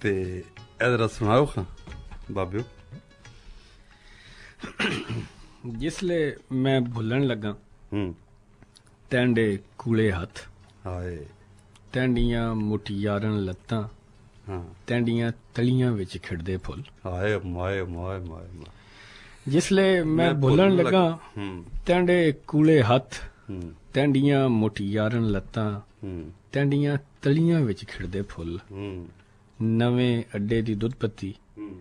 ते इधर सुनाओ खां बाबियो। जिसले मैं भुलन लगा हूं तैंडे कूले हथ हाय तैंडियां मुटियारन लत्तां हाँ तैंडियां तलियां विच खिड़दे फुल। हाय माए माए माए माए जिसले मैं भुलन लगा तैंडे कूले हथ हूं तैंडियां मुटियारन लत्तां हूं तैंडियां तलियां विच खिड़दे फुल। हूं नवें अड्डे दी दुध पत्ती हूं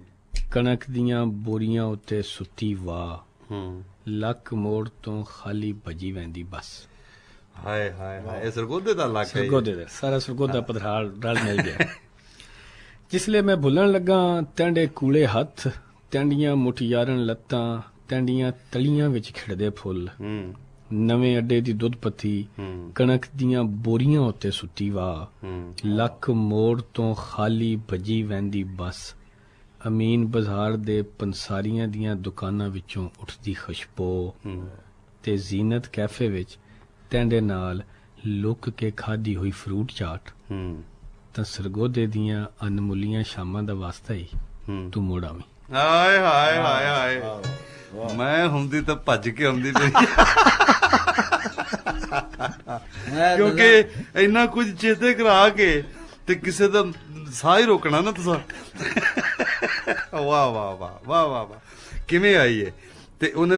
कणक दियां बोरियां उत्ते सुत्ती वाह हूं लक मोड़ तो खाली भजी वैंदी बस। हाय हाय हाय इस सरगोदे दा इलाका है। सरगोदे दा सारा सरगोदा पधराल रल मिल गया। जिसले मैं भुलन लगा तैंडे कूले हथ तैंडियां मुटियारन लत्तां तैंडियां तलियां विच खिड़दे फुल। हूं नवें अड्डे दी दुध पत्ती हूं कणक दियां बोरियां उत्ते सुत्ती वाह हूं लक मोड़ तो खाली भजी वैंदी बस। अमीन बाजार दे पंसारियां दियां दुकानां विचों उठदी खुशबू ते जीनत कैफे विच तैंडे नाल लुक के खाधी हुई फ्रूट चाट हूं तां सरगोदे दियां अनमुलियां शामां दा वास्ता ही तू मुड़ आवीं। हाय हाय हाय हाय मैं हुंदी तो भज के आउंदी पई क्योंकि इन्ना कुछ चेते करा के ते किसे दा साह ही रोकना ना तुसा। वाह वाह वाह वाह वाह वाह किवें आई है ते उन्हें